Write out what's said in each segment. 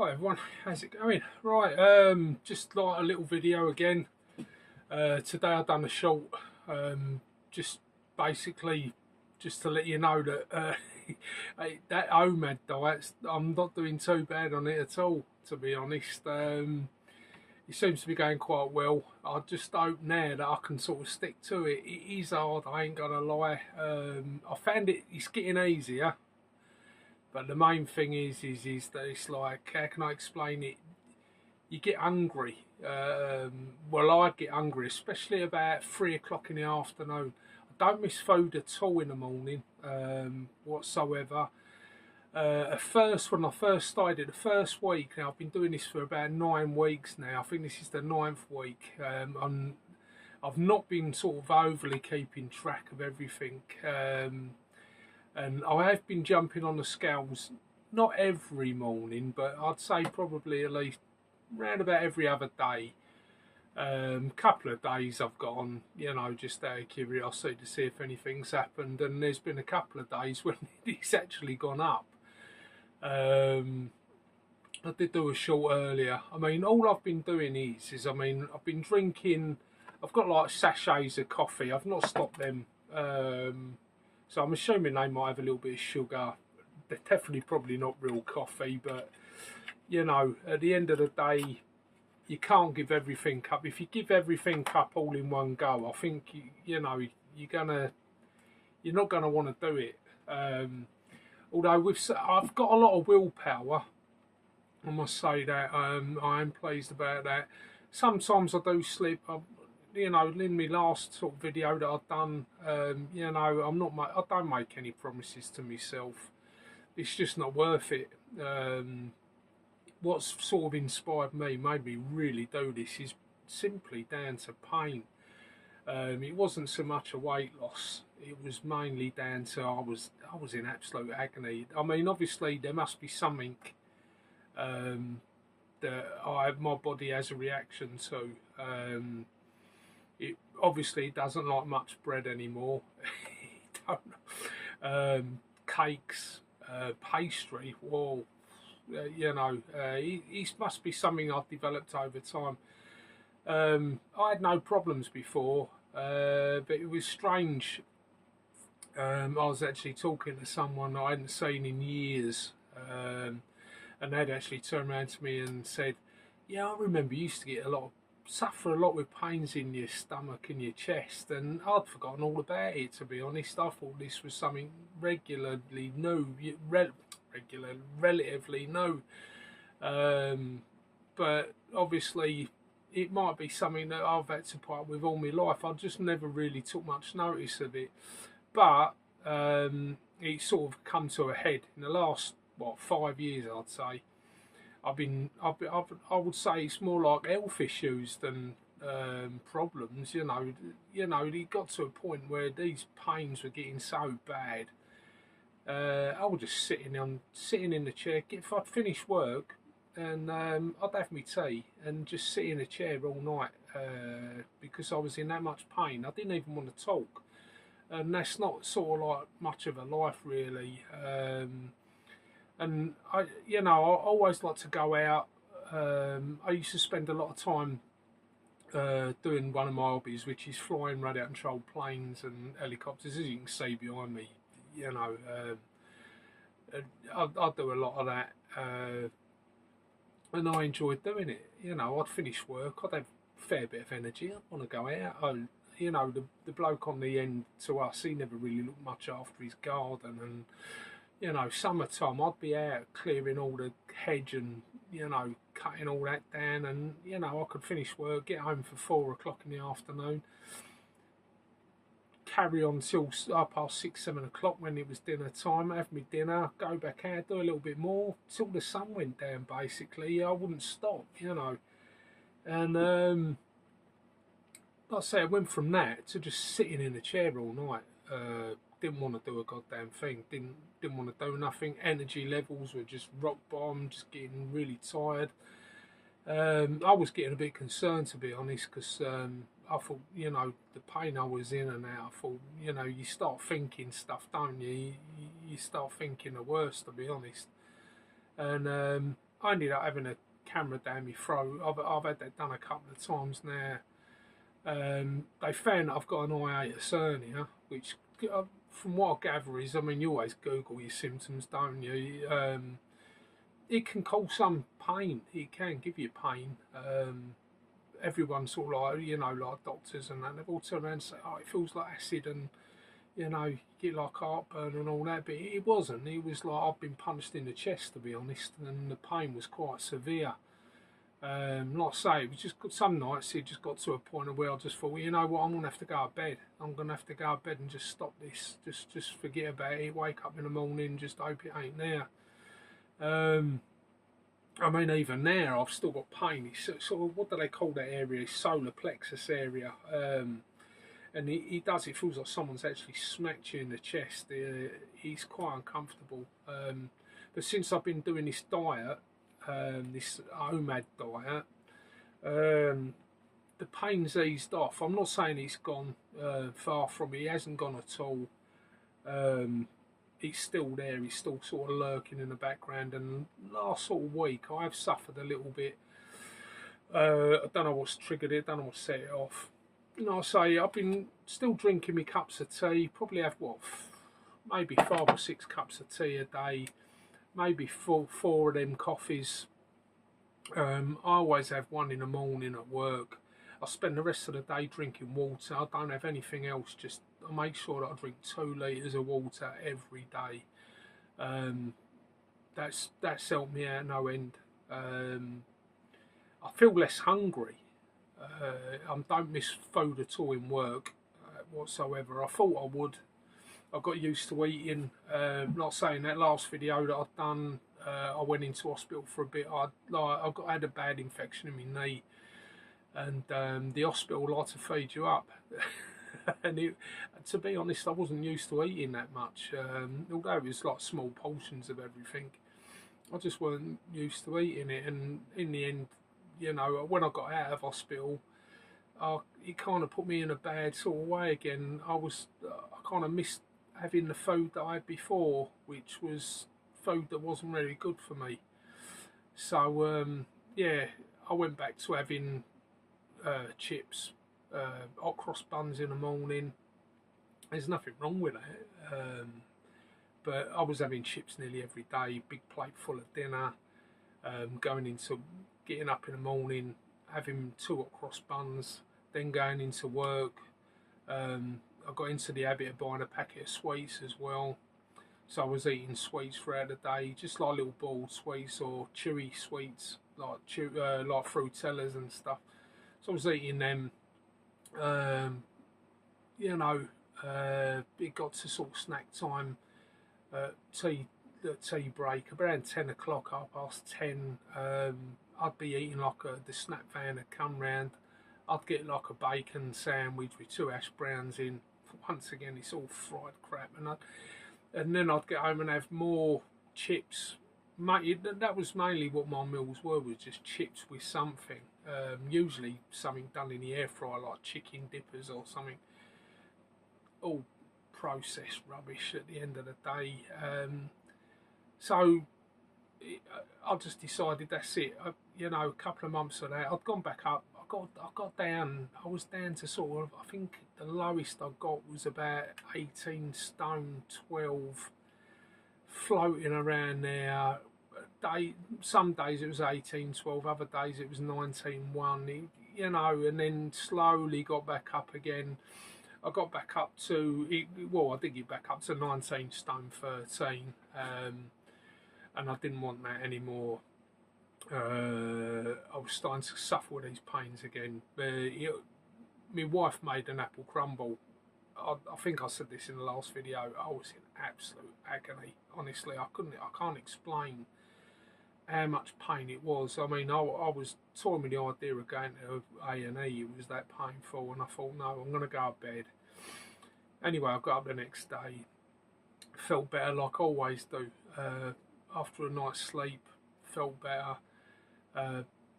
Hi everyone, how's it going? Right, just like a little video again. Today I've done a short, just basically just to let you know that that OMAD diet, I'm not doing too bad on it at all, to be honest. It seems to be going quite well. I just hope now that I can sort of stick to it. It is hard, I ain't gonna lie. I found it's getting easier. But the main thing is that it's like, how can I explain it? You get hungry. Well, I get hungry, especially about 3 o'clock in the afternoon. I don't miss food at all in the morning, whatsoever. At first, when I first started, the first week, now I've been doing this for about 9 weeks now. I think this is the ninth week. I've not been sort of overly keeping track of everything. And I have been jumping on the scales, not every morning, but I'd say probably at least round about every other day. Couple of days I've got on, just out of curiosity to see if anything's happened, and there's been a couple of days when it's actually gone up. I did do a short earlier. I mean, all I've been doing I've been drinking. I've got like sachets of coffee. I've not stopped them. So I'm assuming they might have a little bit of sugar. They're definitely probably not real coffee, but at the end of the day, you can't give everything up. If you give everything up all in one go, I think you're not gonna want to do it. Although I've got a lot of willpower, I must say that I am pleased about that. Sometimes I do slip. In my last sort of video that I've done, I don't make any promises to myself. It's just not worth it. What's sort of inspired me, made me really do this, is simply down to pain. It wasn't so much a weight loss. It was mainly down to I was in absolute agony. I mean, obviously there must be something that my body has a reaction to. It obviously doesn't like much bread anymore. Cakes, pastry. Whoa, it must be something I've developed over time. I had no problems before, but it was strange. I was actually talking to someone I hadn't seen in years, and they'd actually turned around to me and said, "Yeah, I remember you used to get suffer a lot with pains in your stomach and your chest," and I'd forgotten all about it, to be honest. I thought this was something relatively new. But obviously it might be something that I've had to put up with all my life. I just never really took much notice of it. But it's sort of come to a head in the last 5 years, I'd say. I would say it's more like health issues than problems. It got to a point where these pains were getting so bad. I was just sitting in the chair. If I'd finished work, and I'd have my tea and just sit in a chair all night because I was in that much pain. I didn't even want to talk, and that's not sort of like much of a life, really. And I always like to go out. I used to spend a lot of time doing one of my hobbies, which is flying radar controlled planes and helicopters. As you can see behind me, I do a lot of that, and I enjoyed doing it. I'd finish work, I'd have a fair bit of energy. I'd want to go out. The bloke on the end to us, he never really looked much after his garden, and summertime, I'd be out clearing all the hedge and, cutting all that down, and, I could finish work, get home for 4 o'clock in the afternoon, carry on till 6, 7 o'clock when it was dinner time, have my dinner, go back out, do a little bit more, till the sun went down, basically. I wouldn't stop, and, like I say, I went from that to just sitting in a chair all night. Didn't want to do a goddamn thing. Didn't want to do nothing. Energy levels were just rock bottom. Just getting really tired. I was getting a bit concerned, to be honest, because I thought, the pain I was in and out. I thought, you start thinking stuff, don't you? You start thinking the worst, to be honest. And I ended up having a camera down my throat. I've had that done a couple of times now. They found that I've got an hiatus hernia, which, from what I gather, is, I mean, you always Google your symptoms, don't you? It can cause some pain. It can give you pain. Everyone sort of like, like doctors and that, they've all turned around and say, oh, it feels like acid and, you get like heartburn and all that, but it wasn't. It was like I've been punched in the chest, to be honest, and the pain was quite severe. Like I say, it was just some nights it just got to a point where I just thought, well, you know what, I'm gonna have to go to bed. I'm gonna have to go to bed and just stop this. Just forget about it. Wake up in the morning, just hope it ain't there. I mean, even now I've still got pain. It's sort of, what do they call that area? Solar plexus area. And he does. It feels like someone's actually smacked you in the chest. He's quite uncomfortable. But since I've been doing this diet, this OMAD diet, the pain's eased off. I'm not saying it's gone, far from it. It hasn't gone at all. It's still there. He's still sort of lurking in the background. And last sort of week, I've suffered a little bit. I don't know what's triggered it. I don't know what set it off. I say I've been still drinking me cups of tea. Probably have maybe 5 or 6 cups of tea a day. Maybe four of them coffees. I always have one in the morning at work. I spend the rest of the day drinking water. I don't have anything else. Just I make sure that I drink 2 litres of water every day. That's helped me out no end. I feel less hungry. I don't miss food at all in work whatsoever. I thought I would. I got used to eating. Not saying that last video that I've done, I went into hospital for a bit. I had a bad infection in my knee, and the hospital like to feed you up. And to be honest, I wasn't used to eating that much. Although it was like small portions of everything, I just weren't used to eating it. And in the end, when I got out of hospital, it kind of put me in a bad sort of way again. I kind of missed having the food that I had before, which was food that wasn't really good for me. So yeah, I went back to having chips, hot cross buns in the morning. There's nothing wrong with that, but I was having chips nearly every day. Big plate full of dinner. Getting up in the morning, having 2 hot cross buns, then going into work. I got into the habit of buying a packet of sweets as well. So I was eating sweets throughout the day, just like little boiled sweets or chewy sweets, like fruitellas and stuff. So I was eating them. It got to sort of snack time, the tea break, around 10 o'clock, 10:30. I'd be eating the snap van had come round. I'd get like a bacon sandwich with 2 hash browns in. Once again, it's all fried crap, and then I'd get home and have more chips. That was mainly what my meals were, was just chips with something. Usually something done in the air fryer, like chicken dippers or something. All processed rubbish at the end of the day. So I just decided that's it. A couple of months of that, I'd gone back up. I got down. I was down to sort of, I think the lowest I got was about 18 stone 12, floating around there. Some days it was 18-12, other days it was 19-1. And then slowly got back up again. I got back up to I did get back up to 19 stone 13. And I didn't want that anymore. I was starting to suffer with these pains again. My wife made an apple crumble. I think I said this in the last video. I was in absolute agony. Honestly, I can't explain how much pain it was. I mean, I was toying with the idea of going to A&E. It was that painful, and I thought, no, I'm going to go to bed. Anyway, I got up the next day. Felt better, like I always do. After a night's sleep, felt better.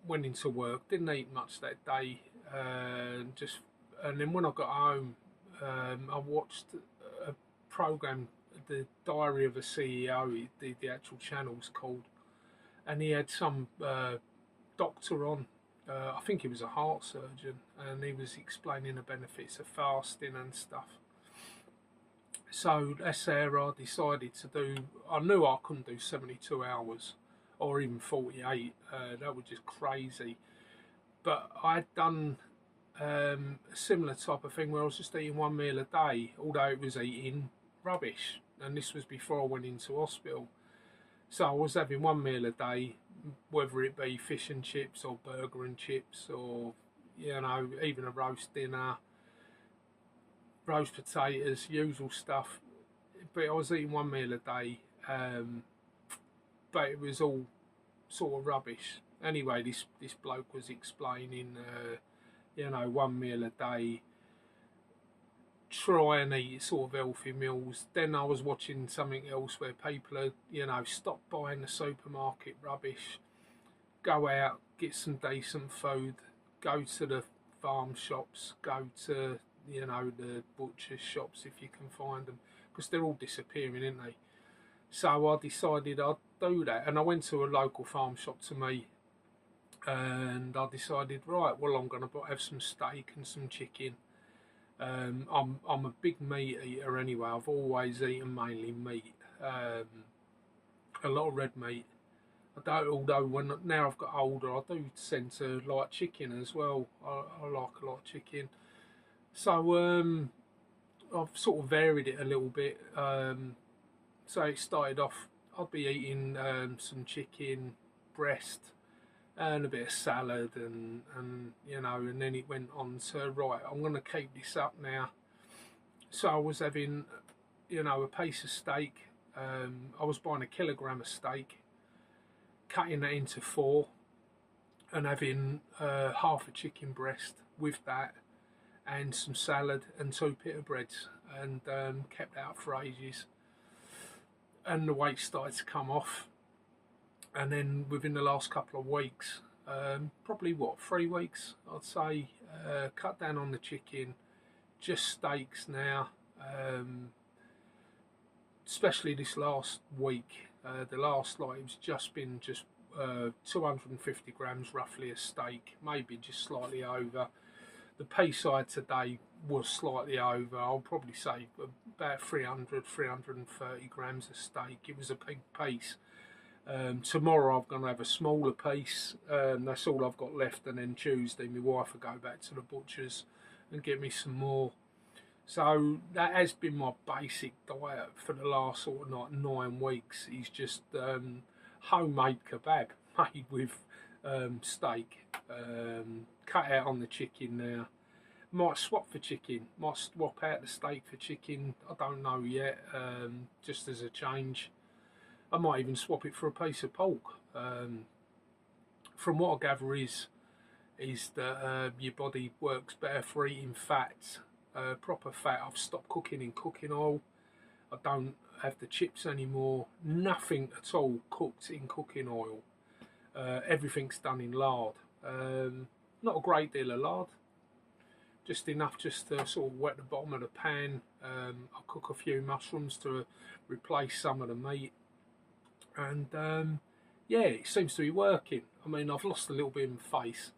Went into work, didn't eat much that day, and then when I got home, I watched a program, The Diary of a CEO, the actual channel's called, and he had some doctor on. I think he was a heart surgeon, and he was explaining the benefits of fasting and stuff. So that's how I decided to do. I knew I couldn't do 72 hours or even 48. That was just crazy. But I'd done a similar type of thing where I was just eating one meal a day, although it was eating rubbish. And this was before I went into hospital. So I was having one meal a day, whether it be fish and chips or burger and chips or, even a roast dinner, roast potatoes, usual stuff. But I was eating one meal a day, but it was all sort of rubbish. Anyway, this bloke was explaining, one meal a day, try and eat sort of healthy meals. Then I was watching something else where people are, stop buying the supermarket rubbish, go out, get some decent food, go to the farm shops, go to, the butcher's shops if you can find them, because they're all disappearing, aren't they? So I decided I'd do that, and I went to a local farm shop to me, and I decided, right, well, I'm going to have some steak and some chicken. I'm a big meat eater anyway. I've always eaten mainly meat, a lot of red meat. Although now I've got older, I do tend to like chicken as well. I like a lot of chicken. So I've sort of varied it a little bit. So it started off, I'd be eating some chicken breast and a bit of salad and and then it went on to, right, I'm going to keep this up now. So I was having, a piece of steak. I was buying a kilogram of steak, cutting that into 4 and having half a chicken breast with that and some salad and 2 pita breads, and kept that up for ages. And the weight started to come off, and then within the last couple of weeks, probably 3 weeks, I'd say, cut down on the chicken, just steaks now. Especially this last week, the last it's just been 250 grams roughly a steak, maybe just slightly over. The piece I had today was slightly over. I'll probably say about 330 grams of steak. It was a big piece. Tomorrow I'm going to have a smaller piece. That's all I've got left, and then Tuesday my wife will go back to the butcher's and get me some more. So that has been my basic diet for the last sort of 9 weeks. Is just homemade kebab made with steak. Cut out on the chicken now. Might swap for chicken. Might swap out the steak for chicken. I don't know yet. Just as a change. I might even swap it for a piece of pork. From what I gather is that your body works better for eating fats, proper fat. I've stopped cooking in cooking oil. I don't have the chips anymore. Nothing at all cooked in cooking oil. Everything's done in lard. Not a great deal of lard. Just enough just to sort of wet the bottom of the pan. I'll cook a few mushrooms to replace some of the meat. And yeah, it seems to be working. I mean, I've lost a little bit in my face.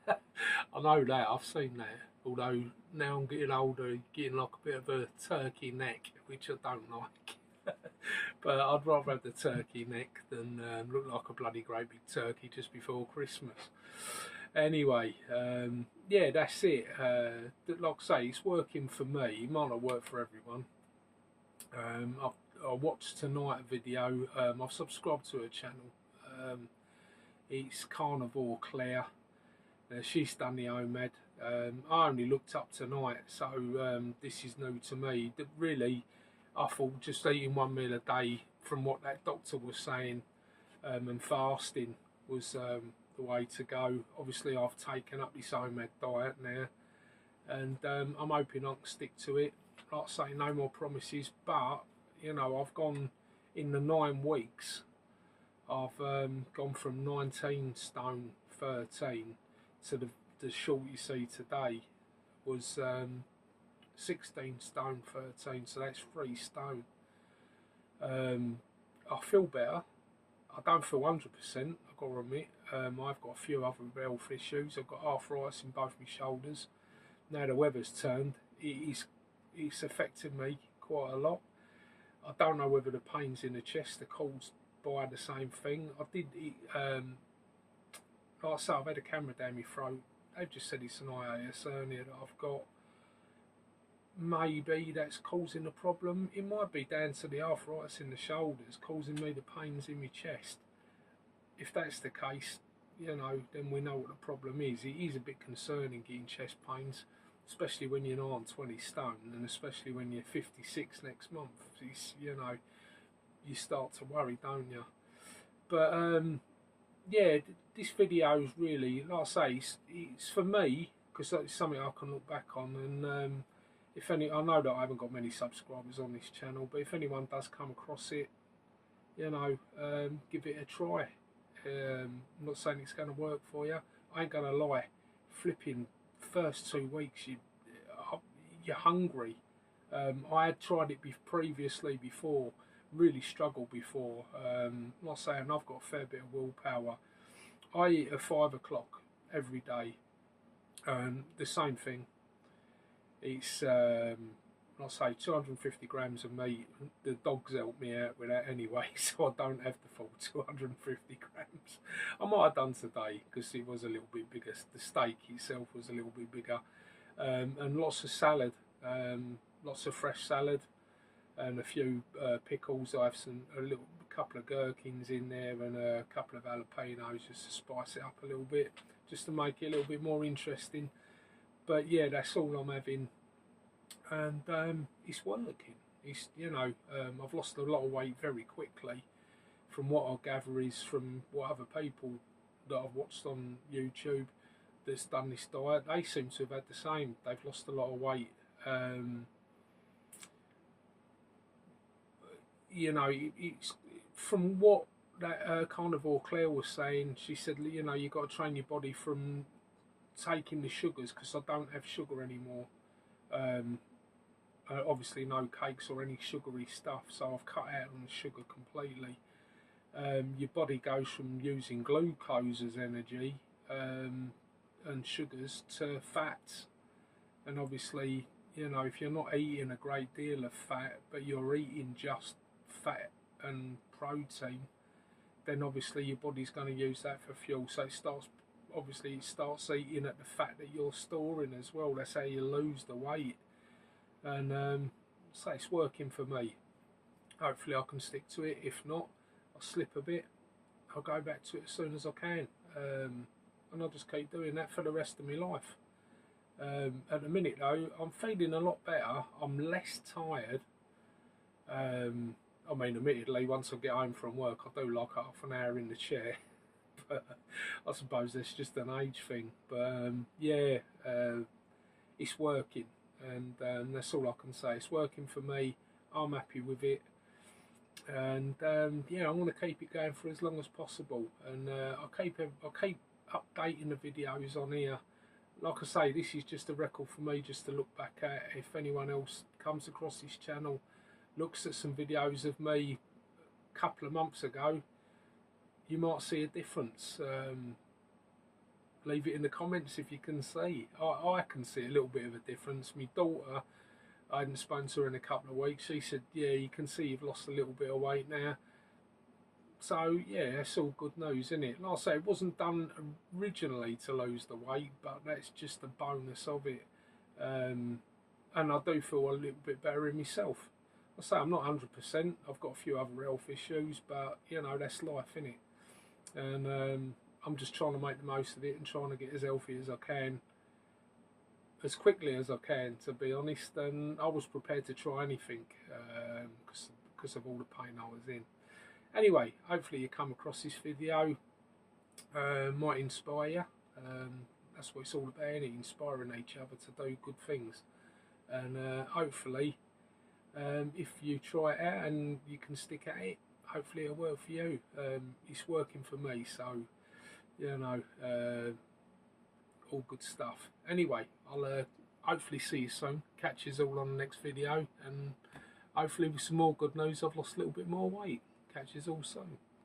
I know that, I've seen that. Although now I'm getting older, getting like a bit of a turkey neck, which I don't like. But I'd rather have the turkey neck than look like a bloody great big turkey just before Christmas. Anyway, yeah, that's it. Like I say, it's working for me. It might not work for everyone. I watched tonight a video. I've subscribed to her channel. It's Carnivore Claire. She's done the OMAD. I only looked up tonight, so this is new to me. Really, I thought just eating one meal a day, from what that doctor was saying, and fasting was the way to go. Obviously, I've taken up this OMAD diet now, and I'm hoping I can stick to it. Like I say, no more promises, but I've gone in the 9 weeks. I've gone from 19 stone 13 to the short you see today was 16 stone 13, so that's 3 stone. I feel better. I don't feel 100%, I've got to admit. I've got a few other health issues. I've got arthritis in both my shoulders. Now the weather's turned, it's affected me quite a lot. I don't know whether the pains in the chest are caused by the same thing. I did, like I say, I've had a camera down my throat. They've just said it's an IAS hernia that I've got. Maybe that's causing the problem. It might be down to the arthritis in the shoulders causing me the pains in my chest. If that's the case, you know, then we know what the problem is. It is a bit concerning getting chest pains, especially when you're not on 20 stone, and especially when you're 56 next month. It's, you know, you start to worry, don't you? But yeah, this video is really, like I say, it's for me, because it's something I can look back on. And if any, I know that I haven't got many subscribers on this channel, but if anyone does come across it, you know, give it a try. I'm not saying it's going to work for you. I ain't going to lie. Flipping first 2 weeks, you're hungry. I had tried it previously before, really struggled before. Not saying I've got a fair bit of willpower. I eat at 5 o'clock every day. The same thing. It's, I say, 250 grams of meat. The dogs help me out with that anyway, so I don't have the full 250 grams. I might have done today because it was a little bit bigger. The steak itself was a little bit bigger. And lots of salad, lots of fresh salad, and a few pickles. I have a couple of gherkins in there and a couple of jalapenos just to spice it up a little bit, just to make it a little bit more interesting. But yeah, that's all I'm having, and it's working. It's, you know, I've lost a lot of weight very quickly. From what I gather is from what other people that I've watched on YouTube that's done this diet, they seem to have had the same. They've lost a lot of weight. You know, it's from what that Carnivore Claire was saying. She said, you know, you got to train your body from taking the sugars, because I don't have sugar anymore. Obviously no cakes or any sugary stuff, so I've cut out on the sugar completely. Your body goes from using glucose as energy and sugars to fats, and obviously, you know, if you're not eating a great deal of fat but you're eating just fat and protein, then obviously your body's going to use that for fuel. So it starts eating at the fat that you're storing as well. That's how you lose the weight. And so it's working for me. Hopefully I can stick to it. If not, I'll slip a bit. I'll go back to it as soon as I can. And I'll just keep doing that for the rest of my life. At the minute though, I'm feeling a lot better. I'm less tired. I mean, admittedly, once I get home from work, I do like half an hour in the chair. But I suppose that's just an age thing. But yeah, it's working, and that's all I can say. It's working for me. I'm happy with it, and yeah, I'm going to keep it going for as long as possible. And I'll keep updating the videos on here. Like I say, this is just a record for me, just to look back at. If anyone else comes across this channel, looks at some videos of me a couple of months ago, you might see a difference. Leave it in the comments if you can see. I can see a little bit of a difference. My daughter, I hadn't spoken to her in a couple of weeks. She said, yeah, you can see you've lost a little bit of weight now. So yeah, that's all good news, isn't it? Like I say, it wasn't done originally to lose the weight, but that's just the bonus of it. And I do feel a little bit better in myself. I say I'm not 100%. I've got a few other health issues, but you know, that's life, innit? And I'm just trying to make the most of it and trying to get as healthy as I can, as quickly as I can, to be honest. And I was prepared to try anything because of all the pain I was in. Anyway, hopefully you come across this video, might inspire you. That's what it's all about, innit? Inspiring each other to do good things. And hopefully, if you try it out and you can stick at it, hopefully it'll work for you. It's working for me, so you know, all good stuff. Anyway, I'll hopefully see you soon. Catch you all on the next video, and hopefully with some more good news, I've lost a little bit more weight. Catch you all soon.